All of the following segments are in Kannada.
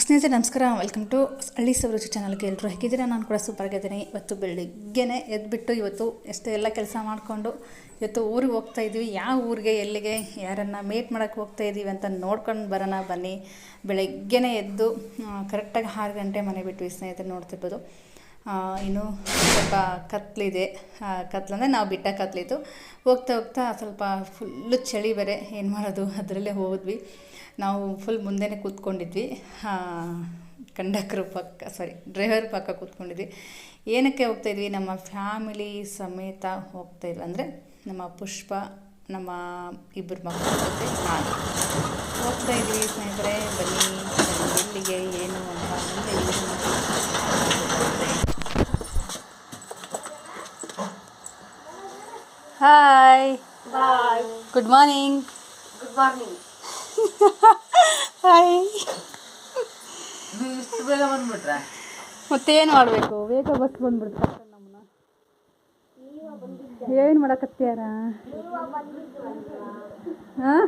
ಸ್ನೇಹಿತರೆ ನಮಸ್ಕಾರ, ವೆಲ್ಕಮ್ ಟು ಹಳ್ಳಿ ಸವರುಚಿ ಚಾನಲ್ಗೆ ಎಲ್ಲರೂ ಹೇಗಿದ್ದೀರಾ? ನಾನು ಕೂಡ ಸೂಪರ್ ಆಗಿದ್ದೀನಿ. ಇವತ್ತು ಬೆಳಿಗ್ಗೆನೇ ಎದ್ಬಿಟ್ಟು ಇವತ್ತು ಎಲ್ಲ ಕೆಲಸ ಮಾಡಿಕೊಂಡು ಇವತ್ತು ಊರಿಗೆ ಹೋಗ್ತಾ ಇದ್ವಿ. ಯಾವ ಊರಿಗೆ, ಎಲ್ಲಿಗೆ, ಯಾರನ್ನು ಮೀಟ್ ಮಾಡೋಕ್ಕೆ ಹೋಗ್ತಾ ಇದ್ದೀವಿ ಅಂತ ನೋಡ್ಕೊಂಡು ಬರೋಣ ಬನ್ನಿ. ಬೆಳಗ್ಗೆನೇ ಎದ್ದು ಕರೆಕ್ಟಾಗಿ 6 ಗಂಟೆ ಮನೆ ಬಿಟ್ವಿ ಸ್ನೇಹಿತರೆ. ನೋಡ್ತಿರ್ಬೋದು ಇನ್ನು ಸ್ವಲ್ಪ ಕತ್ಲಿದೆ. ಕತ್ಲಂದರೆ ನಾವು ಬಿಟ್ಟ ಕತ್ಲಿತ್ತು. ಹೋಗ್ತಾ ಹೋಗ್ತಾ ಸ್ವಲ್ಪ ಫುಲ್ಲು ಚಳಿ ಬೇರೆ, ಏನು ಮಾಡೋದು, ಅದರಲ್ಲೇ ಹೋದ್ವಿ. ನಾವು ಫುಲ್ ಮುಂದೆನೇ ಕೂತ್ಕೊಂಡಿದ್ವಿ. ಡ್ರೈವರ್ ಪಕ್ಕ ಕೂತ್ಕೊಂಡಿದ್ವಿ. ಏನಕ್ಕೆ ಹೋಗ್ತಾಯಿದ್ವಿ? ನಮ್ಮ ಫ್ಯಾಮಿಲಿ ಸಮೇತ ಹೋಗ್ತಾಯಿದ್ವಿ. ಅಂದರೆ ನಮ್ಮ ಪುಷ್ಪ, ನಮ್ಮ ಇಬ್ಬರು ಮಕ್ಕಳ ಜೊತೆ ನಾನು ಹೋಗ್ತಾಯಿದ್ವಿ ಸ್ನೇಹಿತರೆ. ಬನ್ನಿ ಎಲ್ಲಿಗೆ ಏನು ಅಂತ ಮುಂದೆ hi bye. Good morning. Good morning. Hi. ಇಷ್ಟು ಬೇಗ ಬಂದ್ಬಿಟ್ರೆ ಮತ್ತೇನು ಮಾಡಬೇಕು? ಬೇಗ ಬಸ್ ಬಂದ್ಬಿಡ್ತು ನಮ್ಮನ್ನ. ಏನು ಮಾಡಕತ್ಯಾರ? ಹಾಂ,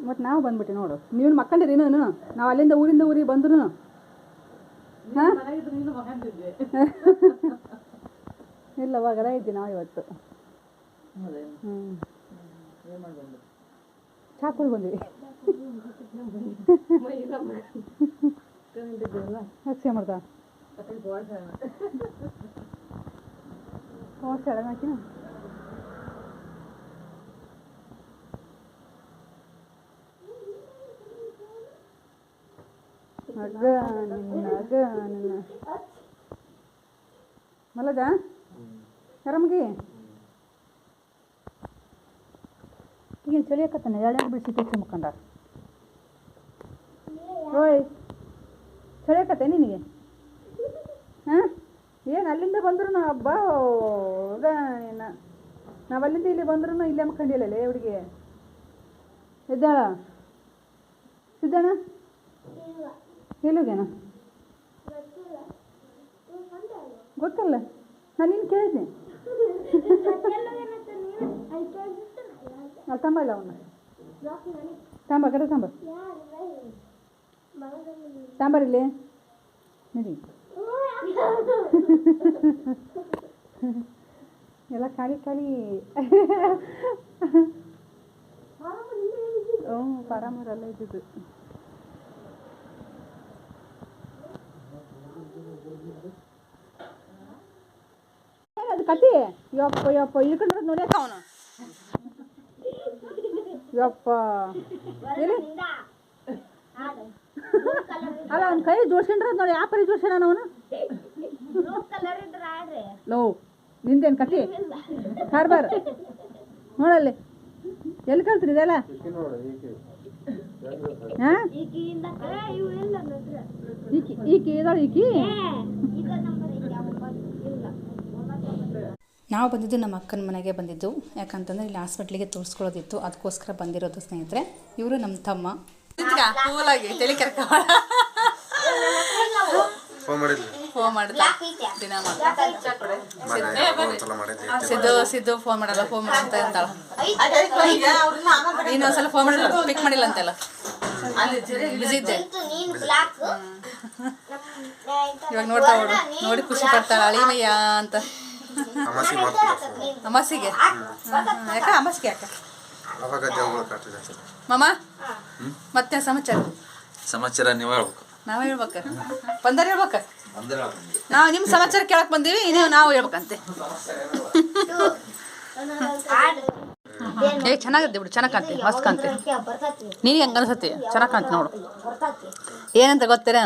ಮತ್ತು ನಾವು ಬಂದ್ಬಿಟ್ಟು ನೋಡು. ನೀವು ಮಕ್ಕಂಡಿರಿ ಇನ್ನೂ. ನಾವು ಅಲ್ಲಿಂದ ಊರಿಗೆ ಬಂದ್ರು. ಹಾಂ ಇಲ್ಲವಾ, ಗದ ಇದ್ವಿ ನಾವು ಇವತ್ತು. ಚಾಕುಲ್ ಬಂದ್ವಿ. ಅಕ್ಷಯ ಮಾಡ್ತಾ ಹಾಕಿ ನಿನ್ನ ಮಲದ ಆರಾಮಗಿ. ಈಗೇನು ಚಳಿ ಹಾಕತ್ತಾನೆ. 2 ಬಿಡಿಸಿ ತೆಗ್ಸಿ ಮುಕ್ಕಂಡ. ಓಯ್, ಚಳಿ ಹಾಕತ್ತೆ ನಿನಗೆ? ಹಾಂ, ಏನು ಅಲ್ಲಿಂದ ಬಂದ್ರು ಹಬ್ಬ ನಾವು ಅಲ್ಲಿಂದ ಇಲ್ಲಿ ಬಂದ್ರೂ ಇಲ್ಲೇ ಮಕ್ಕಂಡಿಲ್ಲ ಹುಡುಗಿ. ಇದ್ದಾಳ ಸಿದ್ದಣ್ಣ? ಎಲ್ಲೋಗ್ಯಾನ ಗೊತ್ತಲ್ಲ. ನಾನು ನಿನ್ನ ಕೇಳಿದ್ನೆ. ತಂಬ ಇಲ್ಲ ಅವನ್ನ. ತಾಂಬ ಕಡೆ ತಾಂಬರಿಲ್ಲಿ ನಡಿ. ಎಲ್ಲ ಖಾಲಿ ಹ್ಞೂ, ಪಾರಾಮರೆಲ್ಲ ಇದ್ದಿದ್ದು. ಅದು ಕತಿ ಯಪ್ಪ ಇಳ್ಕೊಂಡು ನೋಡ್ಯಾಕ ಅವನು. ಯಪ್ಪ ಎಲ್ಲಿ ಅಲ್ಲ, ಅವ್ನ ಕೈ ಜೋಡ್ಸ್ಕೊಂಡ್ರ ನೋಡಿ. ಯಾವ ಪರಿ ಜೋಡ್ಸ್ಯಾನ ಅವನು? ಲೋ, ನಿಂದೇನು ಕತಿ? ಕಾರ್ಬಾರ್ ನೋಡಲ್ಲಿ. ಎಲ್ಲಿ ಕಲ್ತ್ರಿ ಇದೆಲ್ಲ? ಹಾಂ, ಈಕಿ ಇದಾಳೆ. ಈಕಿ ನಾವು ಬಂದಿದ್ದು ನಮ್ಮ ಅಕ್ಕನ ಮನೆಗೆ ಬಂದಿದ್ದು. ಯಾಕಂತಂದರೆ ಇಲ್ಲಿ ಹಾಸ್ಪಿಟ್ಲಿಗೆ ತೋರಿಸ್ಕೊಳ್ಳೋದಿತ್ತು, ಅದಕ್ಕೋಸ್ಕರ ಬಂದಿರೋದು ಸ್ನೇಹಿತರೆ. ಇವರು ನಮ್ಮ ತಮ್ಮ. ಸಿದ್ದು ಫೋನ್ ಮಾಡಲ್ಲ, ಫೋನ್ ಮಾಡಂತ ಅಂತಾಳ. ಇನ್ನೊಂದ್ಸಲ ಫೋನ್ ಮಾಡಿಲ್ಲ, ಪಿಕ್ ಮಾಡಿಲ್ಲ ಅಂತೆಲ್ಲ. ಬಿಸಿ ಇದ್ದೆ. ಇವಾಗ ನೋಡ್ತಾ ನೋಡಿ ಖುಷಿ ಪಡ್ತಾಳ. ಅಳಿಮಯ್ಯ ಅಂತ. ಅಮಾಸಿಗೆ ಯಾಕ? ಅಮಾಸಿಗೆ ಯಾಕ ಮಾಮ? ಮತ್ತೆ ಸಮಾಚಾರ ನೀವೇ ಹೇಳ್ಬೇಕು. ನಾವೇ ಹೇಳ್ಬೇಕ? ಬಂದಾರ ಹೇಳ್ಬೇಕ? ನಾವು ನಿಮ್ಮ ಸಮಾಚಾರ ಕೇಳಕ್ ಬಂದೀವಿ, ನಾವು ಹೇಳ್ಬೇಕಂತೆ. ಚೆನ್ನಾಗತ್ತೆ ಬಿಡು, ಚೆನ್ನಾಗಿ ಕಾಣ್ತಿ, ಮಸ್ತ್ ಕಾಣ್ತಿ. ನೀನು ಹೆಂಗ ಅನ್ಸತಿ? ಚೆನ್ನಾಗಿ ಕಾಣ್ತಿ ನೋಡು. ಏನಂತ ಗೊತ್ತೇನ?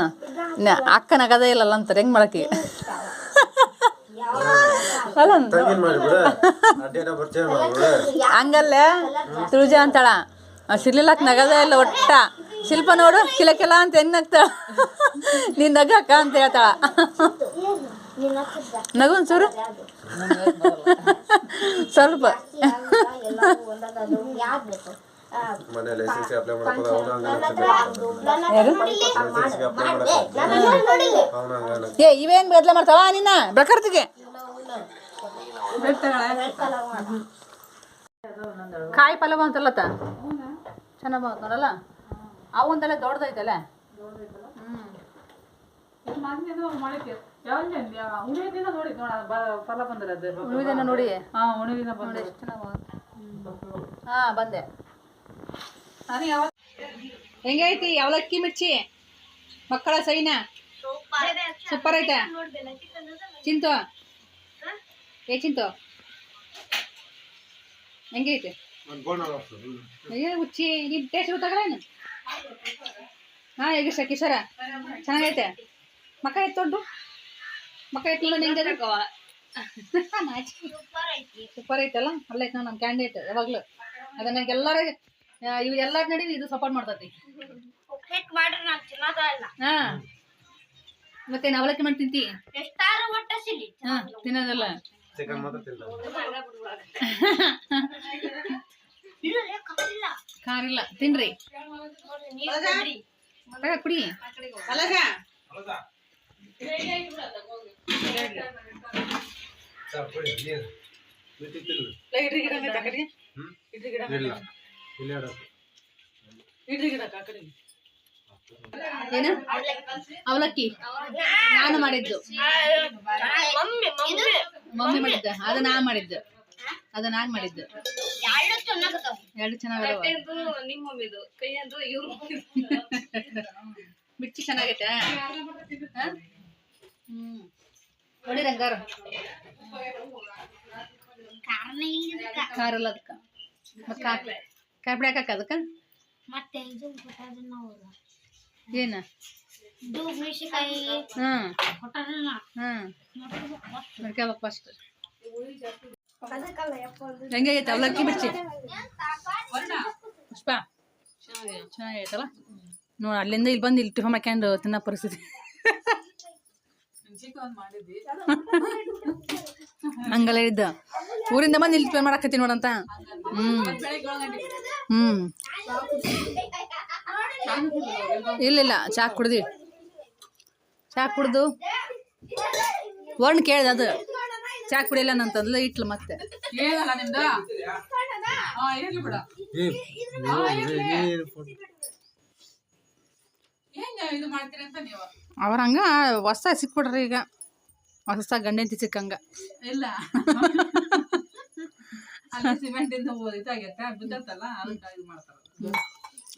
ಅಕ್ಕ ನಗದೇ ಇಲ್ಲಲ್ಲ ಅಂತಾರೆ. ಹೆಂಗ್ ಮಾಡಕ್ಕೆ? ಹಂಗಲ್ಲ, ತುಳಜಾ ಅಂತಾಳ. ಸಿರ್ಲಿಲಾಕ್ ನಗದ ಇಲ್ಲ ಒಟ್ಟ. ಶಿಲ್ಪ ನೋಡು, ಕಿಲಕಿಲ ಅಂತ ಹೆಂಗ್ ನಗ್ತಾಳ. ನೀನ್ ನಗಕ್ಕ ಅಂತ ಹೇಳ್ತಾಳ. ನಗು ಒಂಚೂರು ಸ್ವಲ್ಪ. ಇವೇನ್ ಬದಲ ಮಾಡ್ತಾವ ನಿನ್ನ ಬೆಳಕರ್ತಿಗೆ? ಕಾಯಿ ಪಲಾವ್ ಅಂತಲ್ಲತ್ತ ಚೆನ್ನಾಗಿ ಬಂತು ನೋಡಲ್ಲ ಆ ಒಂದೆಲ್ಲ ದೊಡ್ಡದೈತಲ್ಲ ಉಳಿದಿನ ನೋಡಿ ನೋಡಿ ಎಷ್ಟು ಚೆನ್ನಾಗಿ ಹಾಂ ಬಂದೆ ಹೆಂಗೈತಿ ಅವಲಕ್ಕಿ ಮಿರ್ಚಿ ಮಕ್ಕಳ ಸೈನಾ ಸೂಪರ್ ಐತೆ ಚಿಂತು ಚಿಂತು ಹೆಂಗೈತೆ ಹುಚ್ಚಿ ನೀವು ಟೇಸ್ಟ್ ಗೊತ್ತಾಗಲ್ಲ ಹಾಂ ಈಗ ಕಿಶೋರ ಚೆನ್ನಾಗೈತೆ ಮಕ್ಕ ಎತ್ತೊಂಡು ಮಕ್ಕ ಎತ್ತಲ್ಲ ನಿಂಗೆ ಸೂಪರ್ ಐತಲ್ಲ ಅಲ್ಲೈತೆ ನಾವು ನಮ್ಮ ಕ್ಯಾಂಡಿಡೇಟ್ ಯಾವಾಗಲೂ ಅದನ್ನ ಎಲ್ಲರೂ ಇವ್ರು ಎಲ್ಲರ ನಡೀಲಿ ಇದು ಸಪೋರ್ಟ್ ಮಾಡ್ತೈತಿ ಹಾಂ ಮತ್ತೇನು ಅವಲಕ್ಕಿ ಮಾಡಿ ತಿಂತಿ ಹಾಂ ತಿನ್ನೋದಲ್ಲ ಖಾರಿಲ್ಲ ತಿನ್ರಿ ಕುಡಿ ಏನು ಅವಲಕ್ಕಿ ನಾನು ಮಾಡಿದ್ದು ಮಮ್ಮಿ ಮಾಡಿದ್ದ ಅದು ನಾನು ಮಾಡಿದ್ದು ಎರಡು ಚೆನ್ನಾಗವ ಮಿರ್ಚಿ ಚೆನ್ನಾಗೈತೆ ನೋಡಿ ರಂಗಾರ ಖಾರ ಇಲ್ಲ ಅದಕ್ಕೆ ಮತ್ತೆ ಕಾಯಿಪಡಿ ಹಾಕಕ್ಕ ಅದಕ್ಕೆ ಏನ ನೋಡ್ಕೋಬೇಕು ಫಸ್ಟ್ ಹೆಂಗಾಗೈತೆ ಅವಲಕ್ಕಿ ಮಿರ್ಚಿ ಪುಷ್ಪ ಚೆನ್ನಾಗೈತಲ್ಲ ನೋಡಿ ಅಲ್ಲಿಂದ ಇಲ್ಲಿ ಬಂದು ಇಲ್ಲಿ ಟಿಫನ್ ಹಾಕ್ಯಂಡು ತಿನ್ನೋ ಪರಿಸ್ಥಿತಿ ಹಂಗಲ್ಲ ಇದ್ದ ಊರಿಂದ ಬಂದು ಇಲ್ಲಿ ಟಿಫನ್ ಮಾಡಾಕತ್ತೀನಿ ನೋಡಂತ ಇಲ್ಲ ಚಾ ಕುಡ್ದು ವರ್ಣ ಕೇಳ್ದೆ ಅದು ಚಾ ಕುಡಿಯಲ್ಲ ನಂತಂದ್ಲ ಇಟ್ಲು ಮತ್ತೆ ಅವ್ರ ಹಂಗ ಹೊಸ ಸಿಕ್ಬಿಡ್ರಿ ಈಗ ಹೊಸ ಗಂಡೆಂತಿ ಸಿಕ್ಕಂಗ ಇಲ್ಲ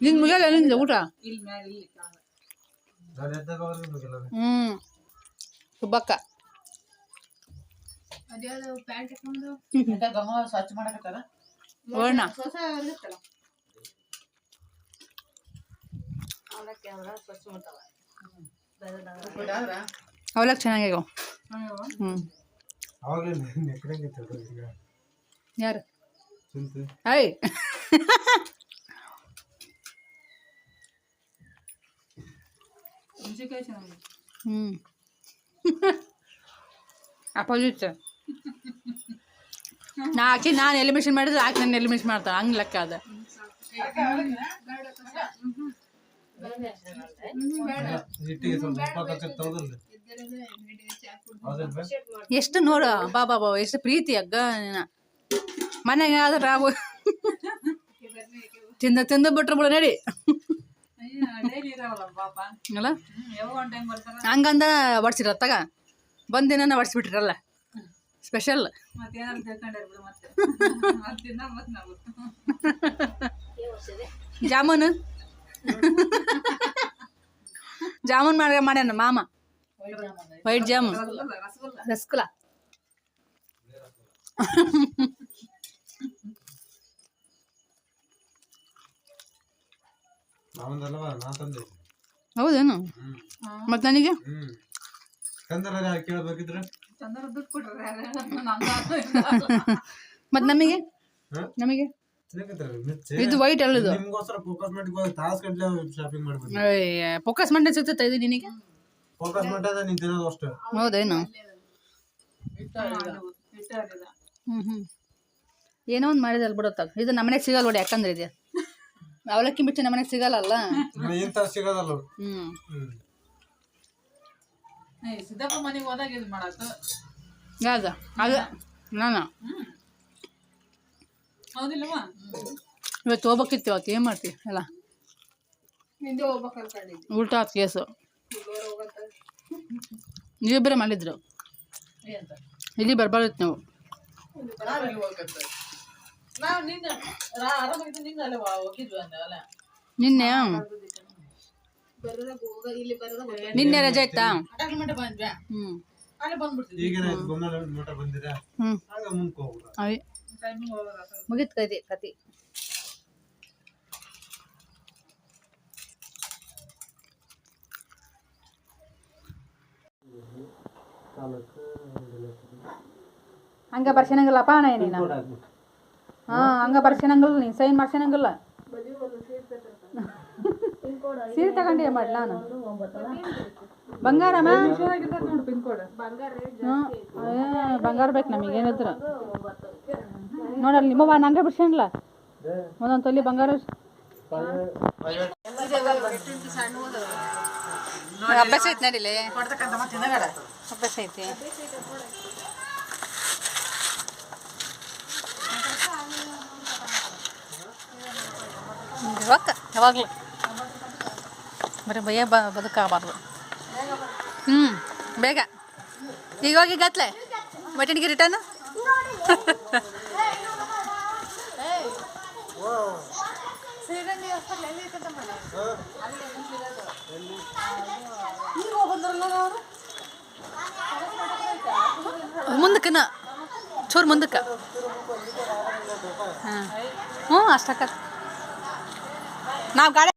ನಿನ್ ಮುಗಿಯಲ್ಲ ನಿಂದ ಊಟ ಸುಬ್ಬಕ್ಕ ವರ್ಣ ಅವಲಕ್ಕಿ ಚೆನ್ನಾಗ್ಯಾವ ಯಾರು ಐ ಅಪೋಸಿಟ್ ನಾನು ಎಲಿಮಿನೇಷನ್ ಮಾಡಿದ್ರೆ ಆಕೆ ನನ್ನ ಎಲಿಮಿನೇಷನ್ ಮಾಡ್ತಾಳೆ ಹಂಗೆ ಲೆಕ್ಕ ಅದ ಎಷ್ಟು ನೋಡು ಬಾಬಾ ಎಷ್ಟು ಪ್ರೀತಿ ಅಗ್ಗ ಮನೆಗೆ ಆದ್ರೆ ರಾವು ತಿಂದು ಬಿಟ್ರು ಬಿಡು ನಡಿ ಅಲ್ಲ ಹಂಗಂದ ಬಡ್ಸಿರ ತಗ ಬಂದಿನ ಬಡ್ಸಿಬಿಟ್ರಲ್ಲ ಸ್ಪೆಷಲ್ ಜಾಮೂನು ಮಾಡ್ಯಾನ ಮಾಮ ವೈಟ್ ಜಾಮೂನ್ ರಸಗುಲ್ಲ ಹೌದೇನು ಮತ್ ನನಗೆ ಮತ್ ನಮಗೆ ಇದು ವೈಟ್ ಅಲ್ಲ ಇದು ಫೋಕಸ್ ಮಾಡಿ ಸಿಗ್ತೈತೆ ಇದು ನಿನಗೆ ಹೌದೇನು ಏನೋ ಒಂದು ಮಾಡಿದಲ್ಲ ಬಿಡತ್ತಾಗ ಇದು ನಮ್ಮನೆಗೆ ಸಿಗಲ್ಲ ನೋಡಿ ಯಾಕಂದ್ರೆ ಇದೆ ಅವಲಕ್ಕಿ ಮಿರ್ಚಿ ನಮ್ಮನೆಗೆ ಸಿಗಲ್ಲ ಸಿಗೋದಲ್ಲ ಸಿದ್ದಪ್ಪ ಮನೆಗೆ ಹೋದಾಗ ಇದು ಮಾಡತ್ತು ಯಾವ್ದು ಅದು ನಾನು ಹೌದಿಲ್ಲವಾ ಇವತ್ತು ಹೋಗ್ಬೇಕಿತ್ತು, ಇವತ್ತು ಏನು ಮಾಡ್ತೀವಿ ಅಲ್ಲ, ಹಿಂದೆ ಹೋಗ್ಬೇಕು ಅನ್ಕೊಂಡಿದ್ದೆ. ಉಲ್ಟಾ ಆತು ಕೇಸು. ಹುಡುಗರು ಹೋಗಂತ ನೀವಿಬ್ಬರೇ ಮಾಡಿದ್ರು, ಏನಂತ ಇಲ್ಲಿ ಬರ್ಬಾರ್ದಿತ್ತು ನೀವು. ನಾವ್ ಇಲ್ಲಿ ಹೋಗಂತ ನಾವು ನಿನ್ನೆ ಆರಾಮಾಗಿದ್ದು ನಿನ್ನೆ ಅಲ್ಲೇ ಹೋಗಿದ್ವಿ ಅಂದ ಅಲ್ಲ. ನಿನ್ನೆ ಬರೋದಾಗ ಹೋಗ ಇಲ್ಲಿ ಬರೋದಾಗ ನಿನ್ನೆ ರಜೆ ಇತ್ತಾ? ಅಟಾಕ್ಲ ಮಟ್ಟ ಬಂದ್ವಿ, ಹ್ಞೂ ಅಲ್ಲೇ ಬಂದ್ಬಿಡ್ತಿದ್ವಿ. ಹ್ಞೂ ಅದೇ ಟೈಮಿಂಗ್ ಹೋಗೋದ ಮುಗೀತು ಕತೆ. ಹಂಗ ಬರ್ಸನಂಗಿಲ್ಲಪ್ಪ ನಾ ನೀನು. ಹಾಂ ಹಂಗ ಬರ್ಸನಂಗಿಲ್ಲ, ನೀನು ಸೈನ್ ಮಾಡ್ಸನಂಗಿಲ್ಲ. ಸೀರೆ ತಗೊಂಡು ಏನು ಮಾಡಲಿ ನಾನು? ಬಂಗಾರಮ್ಮ ನೋಡು ಪಿನ್ ಕೋಡ್. ಹ್ಞೂ ಬಂಗಾರ ಬೇಕು ನಮಗೆ ಏನಿದ್ರು. ನೋಡಲ್ಲ ನಿಮ್ಮವ್ವ ನಂಗೆ ಬಿಡ್ಸಂಗಿಲ್ಲ ಒಂದೊಂದು ತೊಲಿ ಬಂಗಾರ. ಅಭ್ಯಾಸ ಐತೆ ನಡಿಲೆ, ಕೊಡ್ತಕ್ಕಂಥ ಮತ್ತೆ ಹಿಂದಗಡೆ ಅಭ್ಯಾಸ ಐತಿ. ರೊಕ್ಕ ಯಾವಾಗಲೂ ಬರೀ ಭಯ ಬದುಕಾಗಬಾರ್ದು. ಬೇಗ ಈಗ ಹೋಗಿ ಗತ್ಲೆ ಬಟಣಿಗೆ ರಿಟರ್ನ್. ಮುಂದಕ್ಕನ ಚೂರು ಮುಂದಕ್ಕೆ. ಹಾಂ ಹ್ಞೂ ಅಷ್ಟಕ್ಕ ನಾವು ಗಾಡಿ